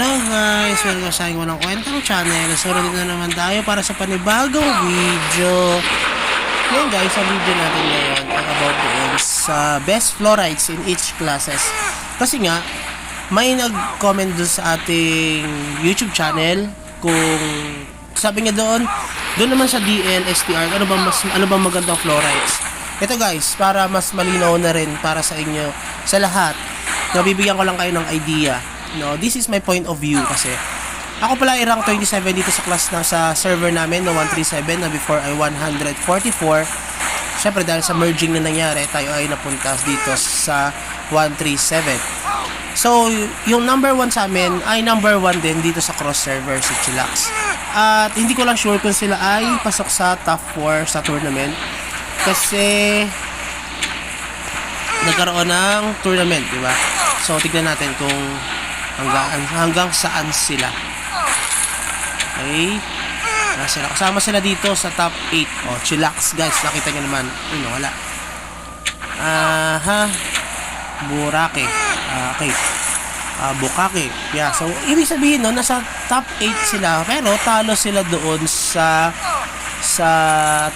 Hello guys! Welcome sa aking walang kwentang channel. So, dito na naman tayo para sa panibagong video. Ngayon guys, ang video natin ngayon ay about doon sa best fluorides in each classes. Kasi nga, may nag-comment doon sa ating YouTube channel kung sabi niya doon naman sa DL, STR, ano bang magandang fluorides. Ito guys, para mas malinaw na rin para sa inyo, sa lahat, nabibigyan ko lang kayo ng idea. No, this is my point of view kasi ako pala ay rank 27 dito sa class na sa server namin no 137 na before ay 144. Syempre dahil sa merging na nangyari, tayo ay napunta dito sa 137. So, yung number 1 sa amin ay number 1 din dito sa cross server si Chillax. At hindi ko lang sure kung sila ay pasok sa top 4 sa tournament kasi nagkaroon ng tournament, di ba? So, tignan natin kung hanggang saan sila. Okay. Kasama sila dito sa top 8. Oh, Chillax guys. Nakita nyo naman. Wala. Burake. Okay. Bukake. Yeah. So, ibig sabihin no, nasa top 8 sila. Pero talo sila doon sa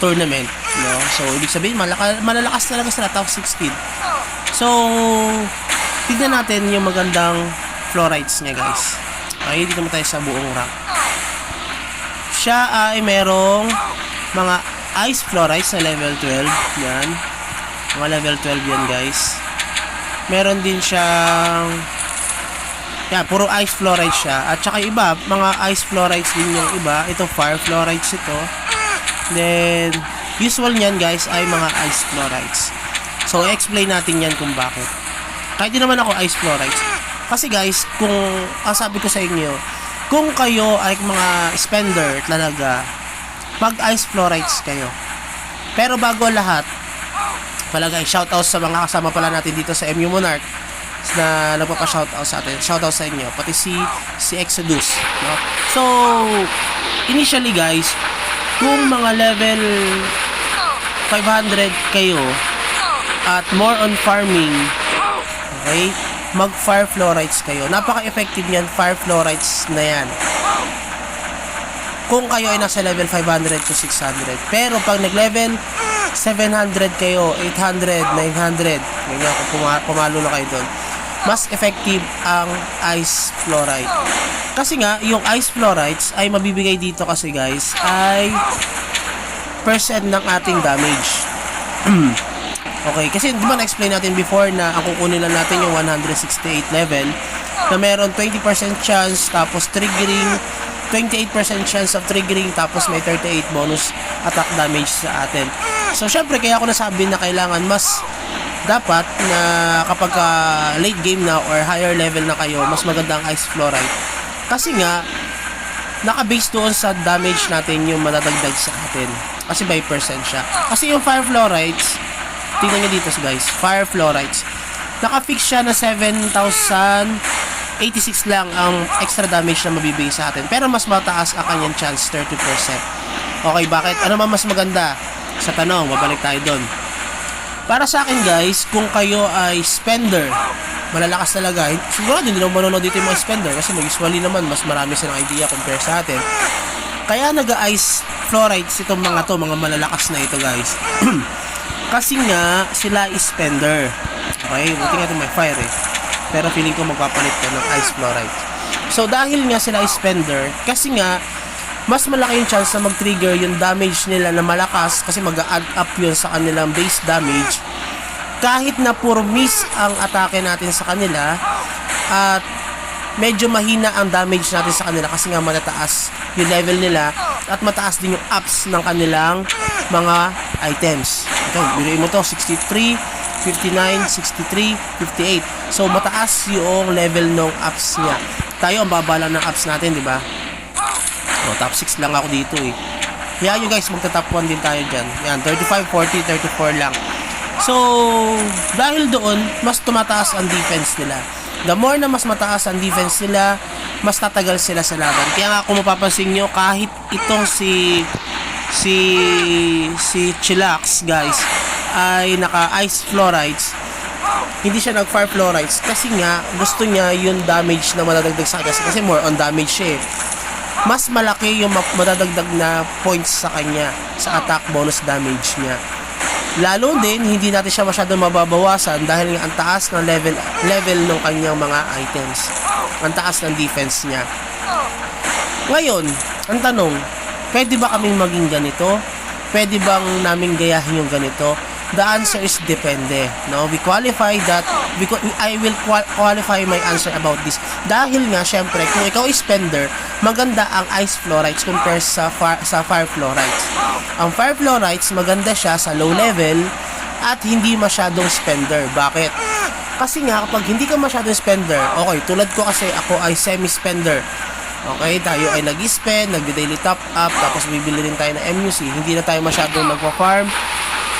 tournament. No? So, ibig sabihin malalakas talaga sila. Top 16. So, tignan natin yung magandang fluorides niya guys. Okay, dito naman tayo sa buong rank. Siya ay merong mga ice fluorides na level 12. Yan. Mga level 12 yan guys. Meron din siyang puro ice fluorides siya. At saka iba, mga ice fluorides din yung iba. Ito fire fluorides ito. Then, usual niyan guys ay mga ice fluorides. So, explain natin yan kung bakit. Kahit din naman ako ice fluorides. Kasi guys, kung ang sabi ko sa inyo, kung kayo ay mga spender talaga, mag-ice fluorides kayo. Pero bago lahat, pala guys, shoutout sa mga kasama pala natin dito sa MU Monarch na nagpapa-shoutout sa atin. Shoutout sa inyo, pati si Exodus. No? So, initially guys, kung mga level 500 kayo at more on farming, okay, mag-fire fluorides kayo. Napaka-effective niyan, fire fluorides na yan. Kung kayo ay nasa level 500 to 600. Pero pag nag-level 700 kayo, 800, 900, ganyan, kung pumalo na kayo doon, mas effective ang ice fluoride. Kasi nga, yung ice fluorides ay mabibigay dito kasi guys, ay percent ng ating damage. Okay, kasi di ba na-explain natin before na ang kukunin lang natin yung 168 level na meron 20% chance tapos triggering, 28% chance of triggering tapos may 38 bonus attack damage sa atin. So, syempre, kaya ako nasabi na kailangan mas dapat na kapag late game na or higher level na kayo, mas maganda ang ice fluoride. Kasi nga, naka-base doon sa damage natin yung madadagdag sa atin. Kasi by percent siya. Kasi yung fire fluorides, tingnan nyo dito guys, fire fluorides, naka-fix siya na 7,086 lang ang extra damage na mabibigay sa atin. Pero mas mataas ang kanyang chance, 30%. Okay, bakit? Ano ba mas maganda? Sa tanong, babalik tayo doon. Para sa akin guys, kung kayo ay spender, malalakas talaga. Siguro hindi naman manonood dito yung mga spender kasi usually naman mas marami silang idea compare sa atin. Kaya nag-ice fluorides itong mga malalakas na ito guys. Kasi nga, sila is spender. Okay, buti nga ito may fire eh. Pero feeling ko magpapalit ko ng ice fluoride. So, dahil nga sila is spender, kasi nga, mas malaki yung chance na mag-trigger yung damage nila na malakas kasi mag-add up yun sa kanilang base damage. Kahit na puro miss ang atake natin sa kanila at medyo mahina ang damage natin sa kanila kasi nga matataas yung level nila at mataas din yung ups ng kanilang mga items. Okay, biruin mo to, 63, 59, 63, 58. So, mataas yung level ng ups niya. Tayo, ang baba lang ng ups natin, di ba? O, top 6 lang ako dito eh. Kaya yun guys, magta-top 1 din tayo dyan. Yan, 35, 40, 34 lang. So, dahil doon, mas tumataas ang defense nila. The more na mas mataas ang defense nila, mas tatagal sila sa laban. Kaya nga kung mapapansin nyo, kahit itong si Chillax guys ay naka ice fluorides, hindi siya nag-fire fluorides kasi nga gusto niya yung damage na madadagdag sa kanya kasi more on damage siya eh. Mas malaki yung madadagdag na points sa kanya sa attack bonus damage niya. Lalo din, hindi natin siya masyadong mababawasan dahil nga ang taas ng level ng kanyang mga items. Ang taas ng defense niya. Ngayon, ang tanong, pwede ba kaming maging ganito? Pwede bang namin gayahin yung ganito? The answer is depende. No? We qualify that, I will qualify my answer about this. Dahil nga, syempre, kung ikaw is spender, maganda ang ice fluorides compare sa fire fluorides. Ang fire fluorides, maganda siya sa low level at hindi masyadong spender. Bakit? Kasi nga, kapag hindi ka masyadong spender, okay, tulad ko kasi ako ay semi-spender. Okay, tayo ay nag-spend, nagde-daily top up, tapos bibili rin tayo ng MUC. Hindi na tayo masyadong nagpa-farm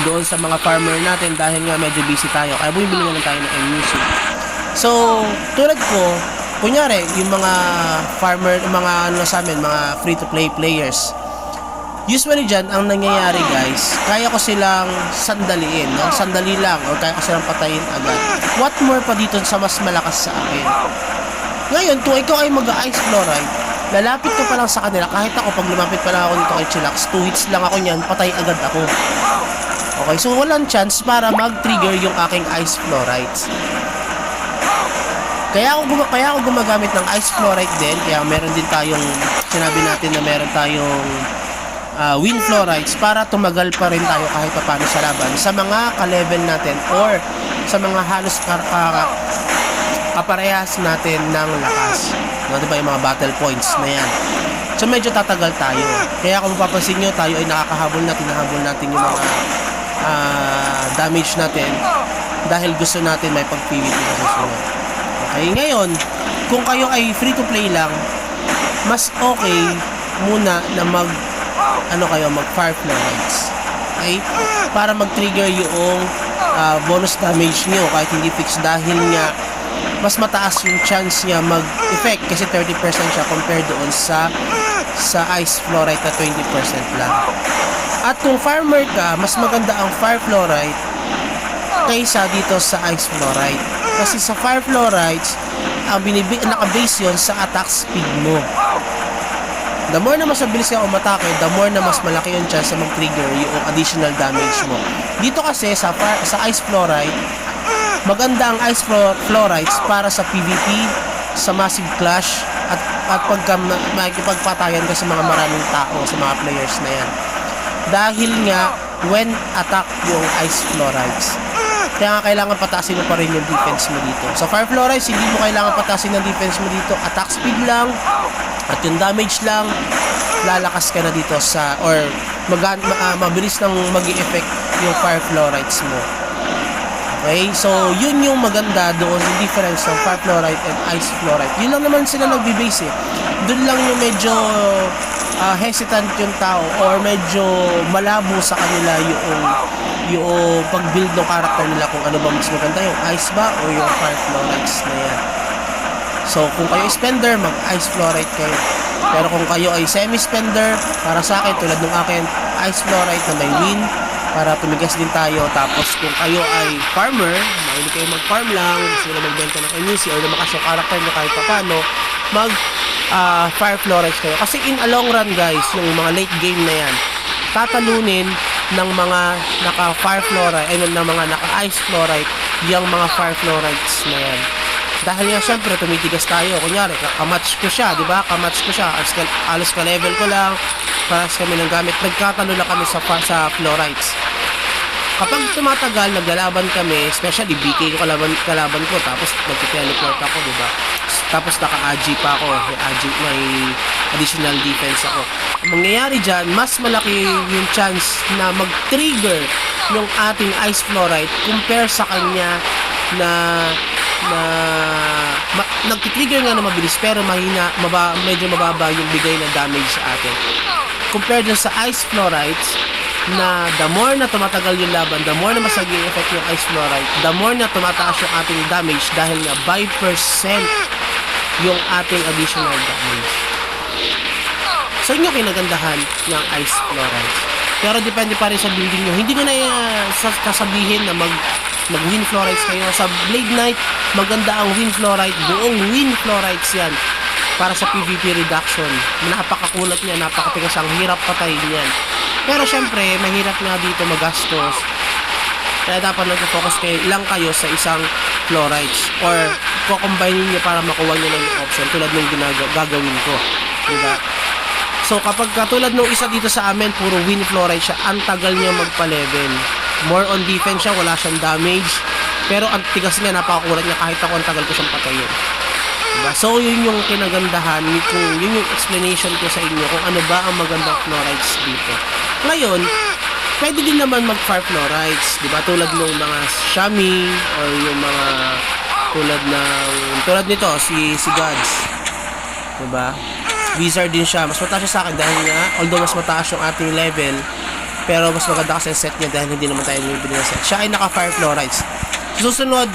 doon sa mga farmer natin dahil nga medyo busy tayo. Kaya bumibili na lang tayo ng MUC. So, tulad ko, kunyari, yung mga farmer, mga ano sa amin, mga free-to-play players, usually dyan, ang nangyayari guys, kaya ko silang sandaliin, no? Sandali lang, o kaya ko silang patayin agad. What more pa dito sa mas malakas sa akin? Ngayon, kung ikaw ay mag-ice fluoride, lalapit ka pa lang sa kanila, kahit ako, pag lumapit pa lang ako dito kay Chillax, 2 hits lang ako niyan, patay agad ako. Okay, so walang chance para mag-trigger yung aking ice fluorides. Kaya ako gumagamit ng ice fluoride din, kaya meron din tayong, sinabi natin na meron tayong wind fluorides para tumagal pa rin tayo kahit paano sa laban sa mga ka-level natin or sa mga halos kaparehas natin ng lakas. No, diba yung mga battle points na yan. So medyo tatagal tayo. Kaya kung mapapansin nyo, tayo ay nakakahabol natin yung mga damage natin dahil gusto natin may pag-PvP sa susunod. Okay, ngayon, kung kayo ay free to play lang, mas okay muna na mag fire fluorides. Okay? Para mag-trigger yung bonus damage nyo kahit hindi fix dahil nga mas mataas yung chance niya mag-effect kasi 30% siya compared doon sa ice fluoride na 20% lang. At kung farmer ka, mas maganda ang fire fluoride kaysa dito sa ice fluoride. Kasi sa fire fluorides, naka-base yun sa attack speed mo. The more na mas mabilis ka umatake, the more na mas malaki yung chance na mag-trigger yung additional damage mo. Dito kasi sa ice fluoride, maganda ang ice fluorides para sa PvP, sa massive clash, at pagka makikipagpatayan ka sa mga maraming tao, sa mga players na yan. Dahil nga, when attack yung ice fluorides, kaya nga kailangan patasin mo pa rin yung defense mo dito. Sa fire fluorides, hindi mo kailangan patasin ng defense mo dito. Attack speed lang, at yung damage lang, lalakas ka na dito sa, or mabilis nang mag-i-effect yung fire fluorides mo. Okay, so yun yung maganda doon sa difference ng fire fluoride and ice fluoride. Yun lang naman sila nagbe-base eh. Doon lang yung medyo hesitant yung tao or medyo malabo sa kanila yung pag-build ng character nila kung ano ba mas maganda, yung ice ba o yung fire fluorides na yan. So kung kayo spender, mag-ice fluoride kayo. Pero kung kayo ay semi-spender, para sa akin, tulad ng akin, ice fluoride na may wind, para tumigas din tayo. Tapos kung kayo ay farmer, mahilig kayo mag-farm lang, gusto nyo magbenta ng MUC or lumakas yung character nyo kahit paano, fire fluorides kayo. Kasi in a long run guys, yung mga late game na yan, tatalunin ng mga naka-fire fluoride, ay ng mga naka-ice fluoride, yung mga fire fluorides na yan. Dahil nga syempre tumitigas tayo. Kunyari, kamatch ko siya, di ba? Kamatch ko siya. Alos ka level ko lang. Paras kami ng gamit. Nagkatalo lang kami sa fluorides. Kapag tumatagal, naglalaban kami, especially BK ko kalaban ko, tapos nagti-teleport ako, di ba? Tapos naka-AG pa ako. May additional defense ako. Ang mangyayari dyan, mas malaki yung chance na mag-trigger yung ating ice fluoride compare sa kanya na nagti-trigger nga na mabilis pero medyo mababa yung bigay na damage sa atin. Compared dun sa ice fluorides na the more na tumatagal yung laban, the more na mas nag-i-effect yung ice fluoride, the more na tumataas yung ating damage dahil nga by percent yung ating additional damage. So yun yung kinagandahan ng ice fluorides. Pero depende pa rin sa building nyo. Hindi ko na sasabihin na mag-win fluorides kayo. Sa Blade Knight, maganda ang win fluoride. Buong win fluorides yan para sa PvP reduction. Napakakulat niya, napakatigas, ang hirap patayin yan. Pero syempre, mahirap nga dito magastos. Kaya dapat nag-focus lang kayo sa isang fluorides or kukombine niyo para makuha niyo ng option tulad ng gagawin ko. Diba? So kapag katulad nung isa dito sa amin, puro win fluoride siya, ang tagal niya magpa-level. More on defense siya, wala siyang damage. Pero ang tigas niya, napakakulat niya kahit ako ang tagal ko siyang patayin. Diba? So yun yung kinagandahan, yun yung explanation ko sa inyo kung ano ba ang magandang fluorides dito. Ngayon, pwede din naman mag-fire fluorides, di ba? Tulad ng mga Xiaomi or yung mga tulad nito, si Gods. Di ba? Wizard din siya. Mas mataas siya sa akin dahil nga, although mas mataas yung ating level, pero mas maganda kasi ang set niya dahil hindi naman tayo bumibili ng set. Siya ay naka-fire fluorides. Susunod,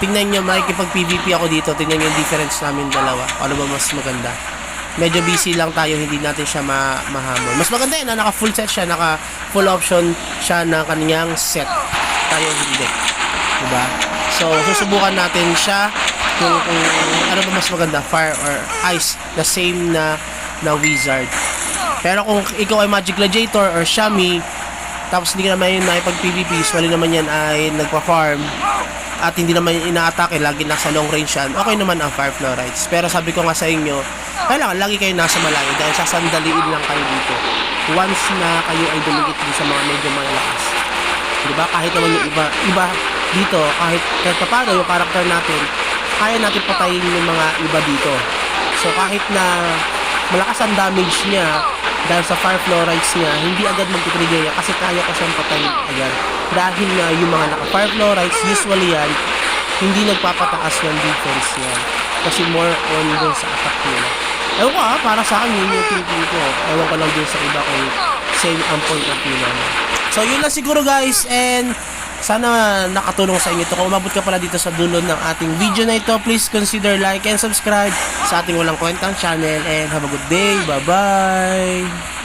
tingnan nyo, makikipag-PVP ako dito. Tingnan nyo yung difference namin dalawa. Ano ba mas maganda? Medyo busy lang tayo, hindi natin siya mahamon. Mas maganda yun, naka full set siya, naka full option siya ng kanyang set. Tayo hindi. Diba? So, susubukan natin siya kung ano ba mas maganda, fire or ice, the same na wizard. Pero kung ikaw ay Magic Gladiator or Xiaomi, tapos hindi ka naman yun nakipag-PvP, usually naman yan ay nagpa-farm, at hindi naman ina-atake, lagi nasa long range yan, okay naman ang fire fluorides. Pero sabi ko nga sa inyo, kailangan lagi kayo nasa malayo dahil sasandaliin lang kayo dito once na kayo ay dumikit din sa mga medyo malakas. Diba? Kahit naman yung iba dito, kahit paano yung karakter natin, kaya natin patayin yung mga iba dito. So kahit na malakas ang damage niya dahil sa fire fluorides niya, hindi agad mag-trigger yan kasi kaya ko siyang patayin agad. Dahil nga yung mga naka-fire fluorides, usually yan, hindi nagpapataas ng defense yan. Kasi more on dun sa attack nila. Ewan ko para sa akin yun yung thinking ko. Ewan ko lang din sa iba kung same ang point of view naman. So yun lang siguro guys, and sana nakatulong sa inyo ito. Kung umabot ka pala dito sa dulo ng ating video na ito, please consider like and subscribe sa ating walang kwentang channel, and have a good day. Bye bye.